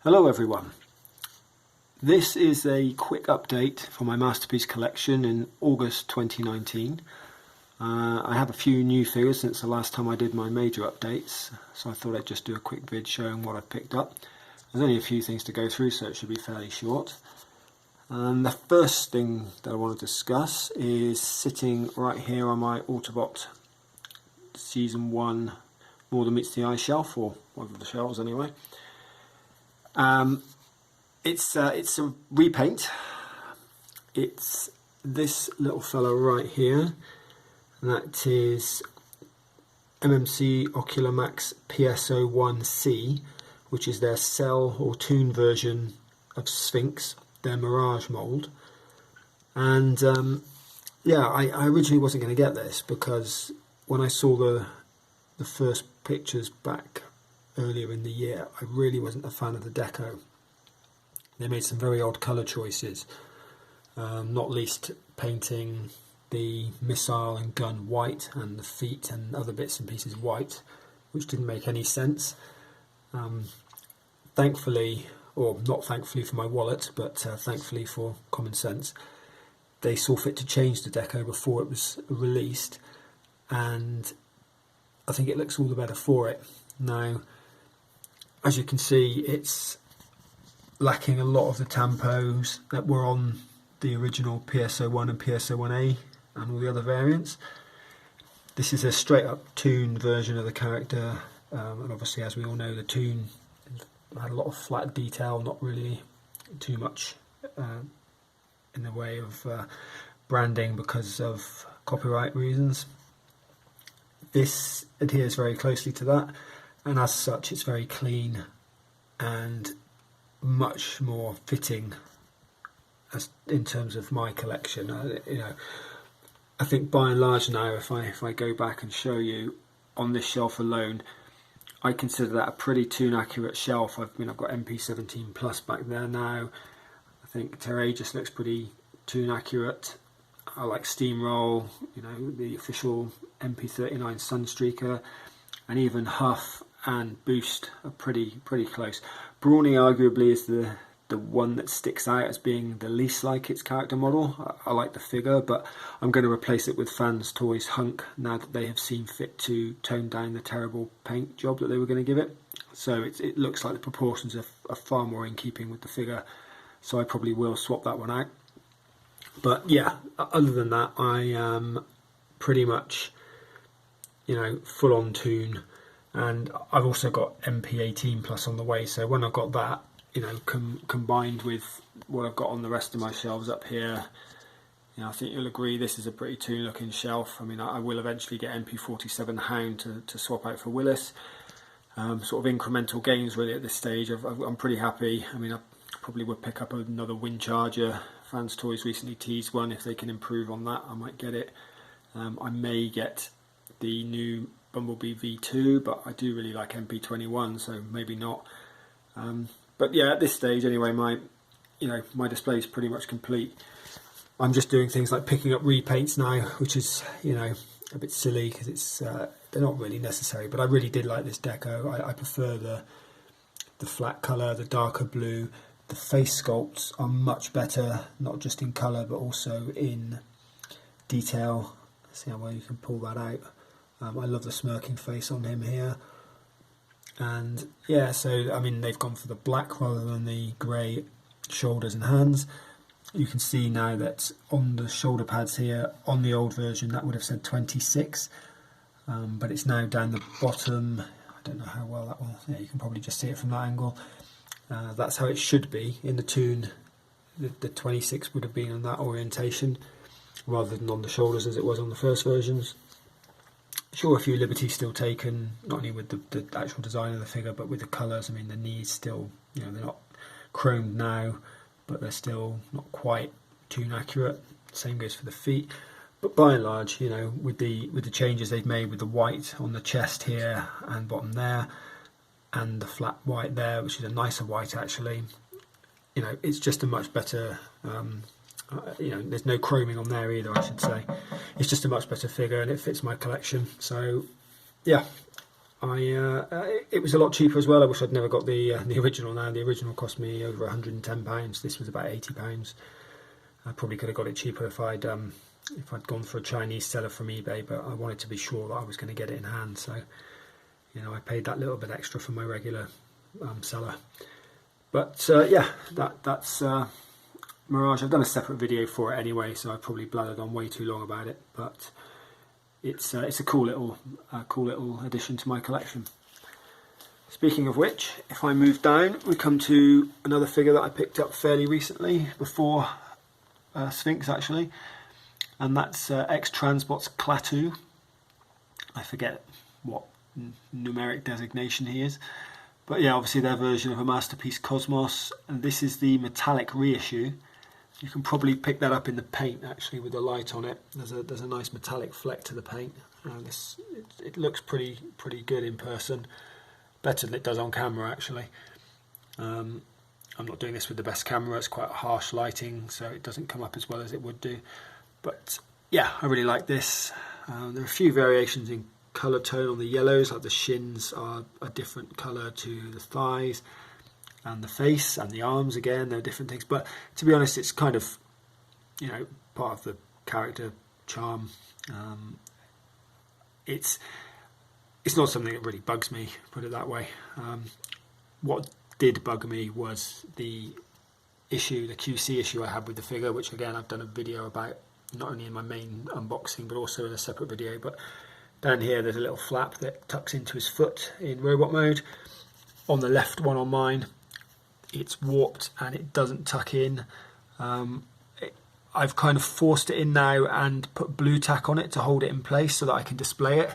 Hello everyone. This is a quick update for my Masterpiece collection in August 2019. I have a few new figures since the last time I did my major updates, so I thought I'd just do a quick vid showing what I've picked up. There's only a few things to go through, so it should be fairly short. And the first thing that I want to discuss is sitting right here on my Autobot Season 1 More Than Meets the Eye shelf, or one of the shelves anyway. It's a repaint. It's this little fellow right here. That is AOC Ocular Max PSO1C, which is their cell or toon version of Sphinx, their Mirage mould. And yeah, I originally wasn't going to get this because when I saw the first pictures back earlier in the year, I really wasn't a fan of the deco. They made some very odd colour choices, not least painting the missile and gun white and the feet and other bits and pieces white, which didn't make any sense. Thankfully, or not thankfully for my wallet, but thankfully for common sense, they saw fit to change the deco before it was released, and I think it looks all the better for it. Now, as you can see, it's lacking a lot of the tampos that were on the original PSO1 and PSO1A and all the other variants. This is a straight up toon version of the character, and obviously, as we all know, the toon had a lot of flat detail, not really too much in the way of branding because of copyright reasons. This adheres very closely to that, and as such it's very clean and much more fitting as in terms of my collection. I think by and large now, if I go back and show you on this shelf alone, I consider that a pretty toon accurate shelf. I've got MP17 Plus back there now. I think Terray just looks pretty toon accurate. I like Steamroll, the official MP39 Sunstreaker, and even Huff and Boost are pretty close. Brawny arguably is the one that sticks out as being the least like its character model. I like the figure, but I'm going to replace it with Fans Toys Hunk now that they have seen fit to tone down the terrible paint job that they were going to give it. So it looks like the proportions are far more in keeping with the figure, so I probably will swap that one out. But yeah, other than that, I am pretty much full on toon. And I've also got MP18 Plus on the way, so when I've got that, combined with what I've got on the rest of my shelves up here, I think you'll agree this is a pretty toon looking shelf. I will eventually get MP47 Hound to swap out for Willis. Sort of incremental gains really at this stage. I'm pretty happy. I probably would pick up another Wind Charger. Fans Toys recently teased one. If they can improve on that, I might get it. I may get the new Bumblebee V2, but I do really like MP21, so maybe not. But yeah, at this stage anyway, my display is pretty much complete. I'm just doing things like picking up repaints now, which is a bit silly because it's they're not really necessary. But I really did like this deco. I prefer the flat colour, the darker blue. The face sculpts are much better, not just in colour but also in detail. See how well you can pull that out. I love the smirking face on him here. And yeah, so they've gone for the black rather than the grey shoulders and hands. You can see now that on the shoulder pads here, on the old version, that would have said 26, but it's now down the bottom. I don't know how well that will, yeah, you can probably just see it from that angle. That's how it should be in the toon. The 26 would have been on that orientation rather than on the shoulders as it was on the first versions. Sure, a few liberties still taken, not only with the actual design of the figure, but with the colours. The knees still, they're not chromed now, but they're still not quite toon accurate. Same goes for the feet. But by and large, with the changes they've made with the white on the chest here and bottom there, and the flat white there, which is a nicer white actually, it's just a much better. There's no chroming on there either, I should say. It's just a much better figure and it fits my collection. So yeah, it was a lot cheaper as well. I wish I'd never got the original now. The original cost me over £110. This was about £80. I probably could have got it cheaper if I'd gone for a Chinese seller from eBay, but I wanted to be sure that I was going to get it in hand. So, you know, I paid that little bit extra for my regular seller. But yeah, that's Mirage. I've done a separate video for it anyway, so I probably blabbered on way too long about it. But it's a cool little addition to my collection. Speaking of which, if I move down, we come to another figure that I picked up fairly recently, before Sphinx actually, and that's X-Transbots Klaatu. I forget what numeric designation he is, but yeah, obviously their version of a Masterpiece Cosmos, and this is the metallic reissue. You can probably pick that up in the paint actually with the light on it. There's a nice metallic fleck to the paint. It looks pretty good in person, better than it does on camera actually. I'm not doing this with the best camera, it's quite harsh lighting, so it doesn't come up as well as it would do. But yeah, I really like this. There are a few variations in colour tone on the yellows, like the shins are a different colour to the thighs, and the face and the arms again, they're different things. But to be honest, it's kind of, you know, part of the character charm. It's not something that really bugs me, put it that way. What did bug me was the QC issue I had with the figure, which again I've done a video about, not only in my main unboxing but also in a separate video. But down here there's a little flap that tucks into his foot in robot mode. On the left one on mine, it's warped and it doesn't tuck in. I've kind of forced it in now and put blue tack on it to hold it in place so that I can display it.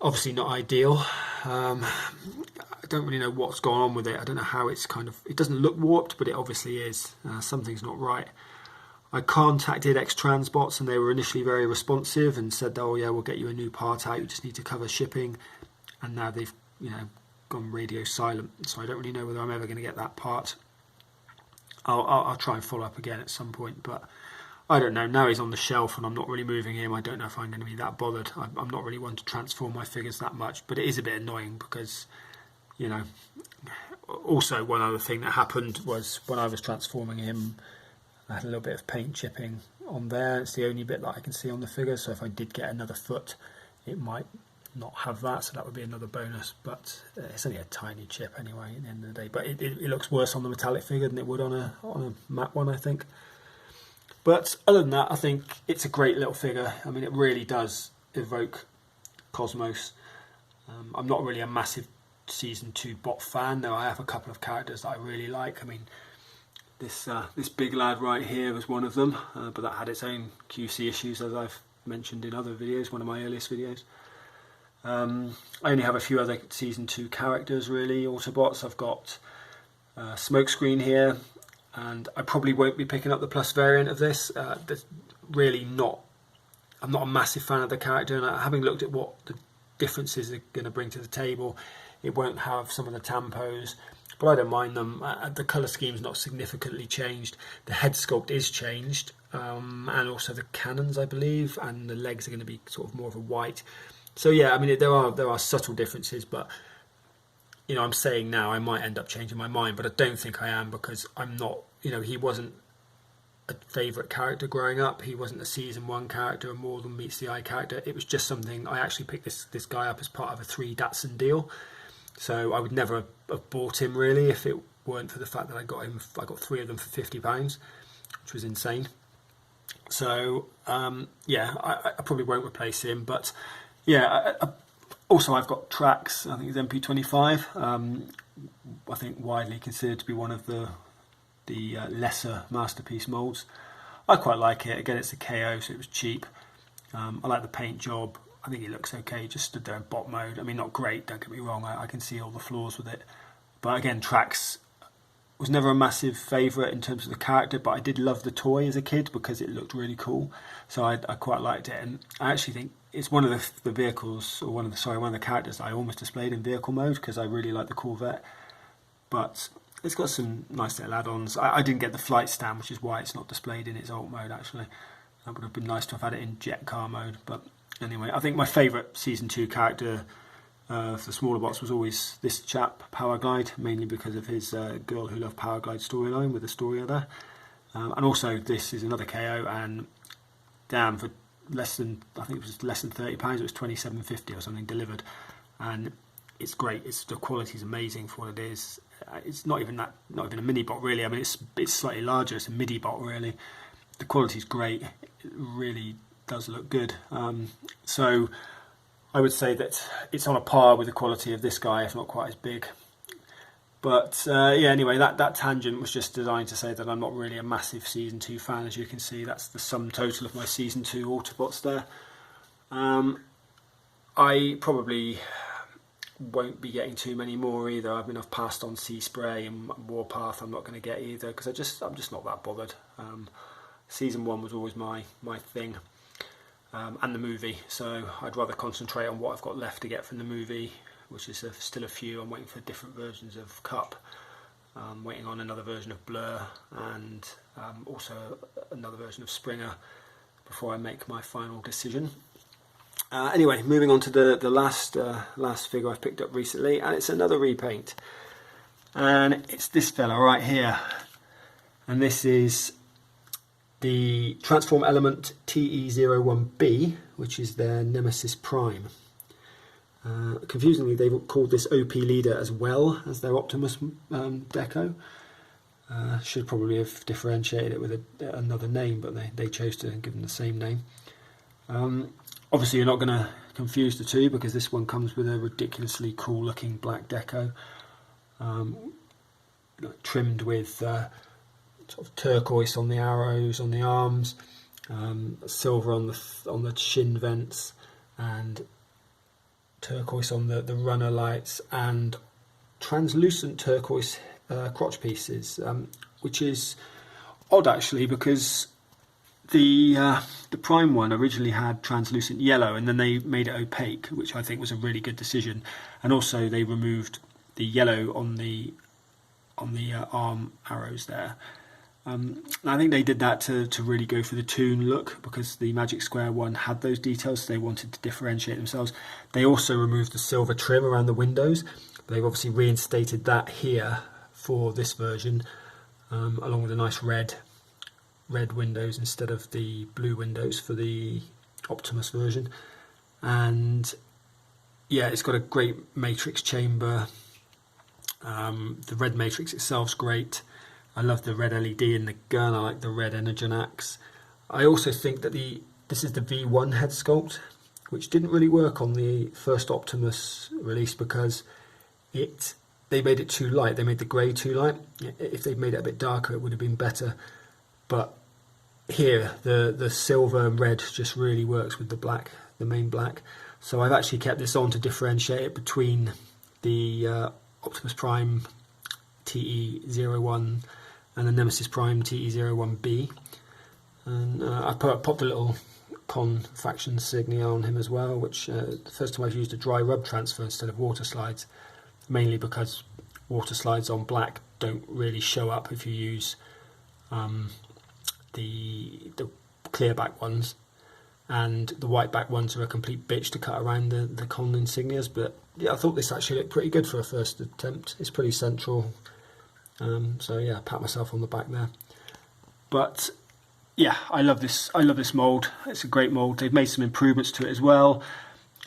Obviously not ideal. I don't really know what's going on with it. I don't know how it doesn't look warped, but it obviously is. Something's not right. I contacted X-Transbots and they were initially very responsive and said, oh yeah, we'll get you a new part out, you just need to cover shipping. And now they've, you know, gone radio silent, so I don't really know whether I'm ever going to get that part. I'll try and follow up again at some point, but I don't know. Now he's on the shelf and I'm not really moving him. I don't know if I'm going to be that bothered. I'm not really one to transform my figures that much, but it is a bit annoying because, you know, also one other thing that happened was when I was transforming him, I had a little bit of paint chipping on there. It's the only bit that I can see on the figure, so if I did get another foot, it might not have that, so that would be another bonus. But it's only a tiny chip anyway at the end of the day. But it looks worse on the metallic figure than it would on a matte one, I think. But other than that, I think it's a great little figure. I mean, it really does evoke Cosmos. I'm not really a massive Season 2 bot fan, though I have a couple of characters that I really like. I mean, this big lad right here was one of them, but that had its own QC issues, as I've mentioned in other videos, one of my earliest videos. I only have a few other Season 2 characters really, Autobots. I've got Smokescreen here, and I probably won't be picking up the Plus variant of this. There's really not, I'm not a massive fan of the character, and having looked at what the differences are going to bring to the table, it won't have some of the tampos, but I don't mind them. The colour scheme's not significantly changed. The head sculpt is changed, and also the cannons, I believe, and the legs are going to be sort of more of a white. So yeah, I mean, there are subtle differences, but you know, I'm saying now I might end up changing my mind, but I don't think I am, because I'm not, you know, he wasn't a favourite character growing up. He wasn't a Season 1 character, a More Than Meets the Eye character. It was just something, I actually picked this guy up as part of a 3 Datsun deal. So I would never have bought him really if it weren't for the fact that I got 3 of them for £50, which was insane. So yeah, I probably won't replace him, but yeah. Also, I've got Trax. I think it's MP25. I think widely considered to be one of the lesser Masterpiece molds. I quite like it. Again, it's a KO, so it was cheap. I like the paint job. I think it looks okay. Just stood there in bot mode. I mean, not great, don't get me wrong. I can see all the flaws with it. But again, Trax was never a massive favourite in terms of the character, but I did love the toy as a kid because it looked really cool. So I quite liked it, and I actually think it's one of the vehicles, or one of the characters that I almost displayed in vehicle mode because I really like the Corvette. But it's got some nice little add-ons. I didn't get the flight stand, which is why it's not displayed in its alt mode actually. That would have been nice to have had it in jet car mode. But anyway, I think my favourite Season 2 character for the smaller bots was always this chap, Powerglide, mainly because of his Girl Who Loved Powerglide storyline with Astoria there. And also this is another KO, and damn, for less than, I think it was less than £30, it was £27.50 or something delivered, and it's great. The quality is amazing for what it is. It's not even a mini bot really. I mean, it's slightly larger. It's a midi bot really. The quality is great. It really does look good. So I would say that it's on a par with the quality of this guy, if not quite as big. But yeah, anyway, that tangent was just designed to say that I'm not really a massive Season 2 fan. As you can see, that's the sum total of my Season 2 Autobots there. I probably won't be getting too many more either. I mean, I've passed on Sea Spray and Warpath. I'm not going to get either because I'm just not that bothered. Season 1 was always my thing, and the movie. So I'd rather concentrate on what I've got left to get from the movie, which is still a few. I'm waiting for different versions of Cup. I'm waiting on another version of Blur, and also another version of Springer before I make my final decision. Anyway, moving on to the last figure I've picked up recently, and it's another repaint, and it's this fella right here, and this is the Transform Element TE01B, which is their Nemesis Prime. Confusingly, they've called this OP Leader as well as their Optimus deco. Should probably have differentiated it with another name, but they chose to give them the same name. Obviously, you're not going to confuse the two because this one comes with a ridiculously cool looking black deco, trimmed with sort of turquoise on the arrows, on the arms, silver on the shin vents, and turquoise on the runner lights, and translucent turquoise crotch pieces, which is odd actually because the Prime one originally had translucent yellow, and then they made it opaque, which I think was a really good decision. And also they removed the yellow on the arm arrows there. I think they did that to really go for the Toon look, because the Magic Square one had those details, so they wanted to differentiate themselves. They also removed the silver trim around the windows. They've obviously reinstated that here for this version, along with a nice red windows instead of the blue windows for the Optimus version. And yeah, it's got a great matrix chamber. The red matrix itself's great. I love the red LED in the gun. I like the red Energon axe. I also think that this is the V1 head sculpt, which didn't really work on the first Optimus release because they made it too light. They made the grey too light. If they'd made it a bit darker, it would have been better. But here, the silver and red just really works with the black, the main black. So I've actually kept this on to differentiate it between the Optimus Prime TE01 and the Nemesis Prime TE01B. And I popped a little Con faction insignia on him as well, which the first time I've used a dry rub transfer instead of water slides, mainly because water slides on black don't really show up if you use the clear back ones, and the white back ones are a complete bitch to cut around the Con insignias. But yeah, I thought this actually looked pretty good for a first attempt. It's pretty central, so yeah, pat myself on the back there. But yeah, I love this mould. It's a great mould. They've made some improvements to it as well.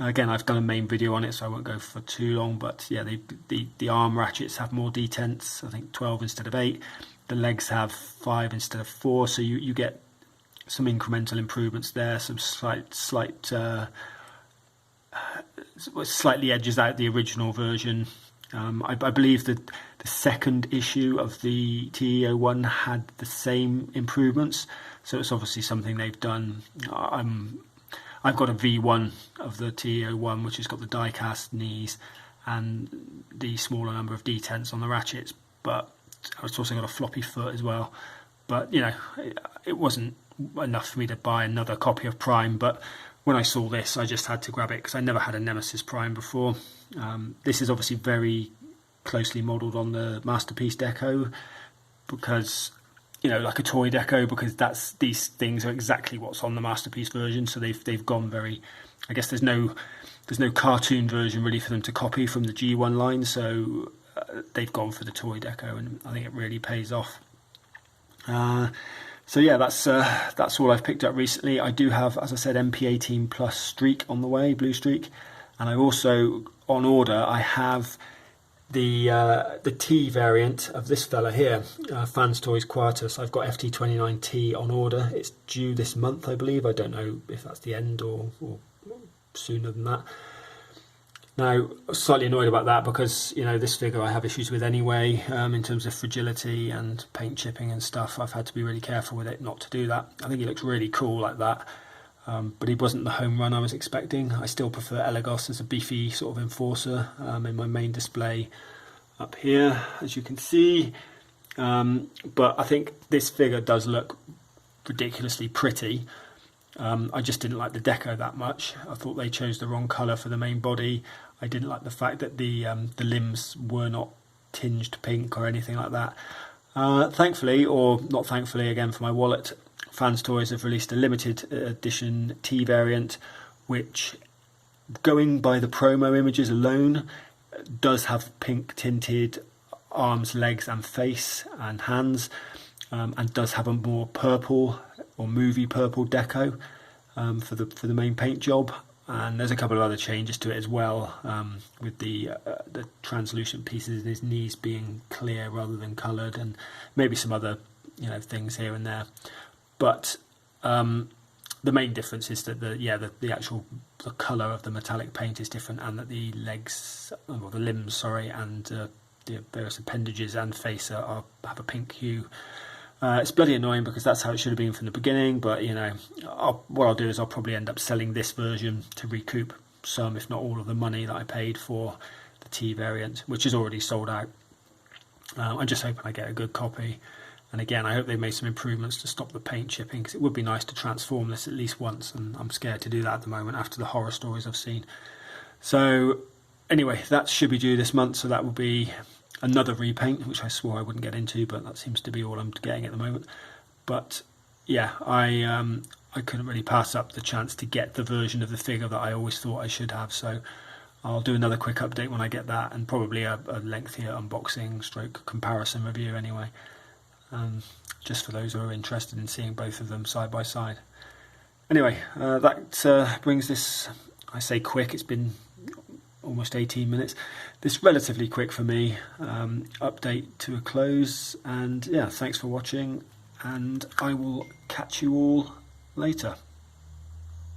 Again, I've done a main video on it, so I won't go for too long. But yeah, the arm ratchets have more detents. I think 12 instead of 8. The legs have 5 instead of 4, so you get some incremental improvements there. Some slightly edges out the original version. I believe that the second issue of the TE01 had the same improvements, so it's obviously something they've done. I've got a V1 of the TE01, which has got the die-cast knees and the smaller number of detents on the ratchets, but it's also got a floppy foot as well. But you know, it wasn't enough for me to buy another copy of Prime. But when I saw this, I just had to grab it because I never had a Nemesis Prime before. This is obviously very closely modelled on the Masterpiece deco, because you know, like a toy deco, because these things are exactly what's on the Masterpiece version. So they've gone very, I guess there's no there's no cartoon version really for them to copy from the G1 line, so they've gone for the toy deco, and I think it really pays off. So yeah, that's all I've picked up recently. I do have, as I said, MP18 Plus Streak on the way, Blue Streak, and I also, on order, I have the T variant of this fella here, Trasports Klaatu. So I've got FT29T on order. It's due this month, I believe. I don't know if that's the end or sooner than that. Now, I'm slightly annoyed about that because, you know, this figure I have issues with anyway, in terms of fragility and paint chipping and stuff. I've had to be really careful with it not to do that. I think he looks really cool like that, but he wasn't the home run I was expecting. I still prefer Elagos as a beefy sort of enforcer in my main display up here, as you can see. But I think this figure does look ridiculously pretty. I just didn't like the deco that much. I thought they chose the wrong colour for the main body. I didn't like the fact that the limbs were not tinged pink or anything like that. Thankfully, or not thankfully again for my wallet, Fans Toys have released a limited edition T variant, which, going by the promo images alone, does have pink tinted arms, legs and face and hands, and does have a more purple or movie purple deco for the main paint job. And there's a couple of other changes to it as well, with the translucent pieces in his knees being clear rather than coloured, and maybe some other, you know, things here and there. But the main difference is that the actual colour of the metallic paint is different, and that the legs, or the limbs, sorry, and the various appendages and face have a pink hue. It's bloody annoying because that's how it should have been from the beginning, but you know, what I'll do is I'll probably end up selling this version to recoup some, if not all, of the money that I paid for the T variant, which is already sold out. I'm just hoping I get a good copy, and again, I hope they've made some improvements to stop the paint chipping, because it would be nice to transform this at least once, and I'm scared to do that at the moment after the horror stories I've seen. So anyway, that should be due this month, so that will be another repaint, which I swore I wouldn't get into, but that seems to be all I'm getting at the moment. But yeah, I couldn't really pass up the chance to get the version of the figure that I always thought I should have, so I'll do another quick update when I get that, and probably a lengthier unboxing stroke comparison review anyway, just for those who are interested in seeing both of them side by side. Anyway, that brings this, I say quick, it's been almost 18 minutes, this relatively quick for me update to a close. And yeah, thanks for watching, and I will catch you all later.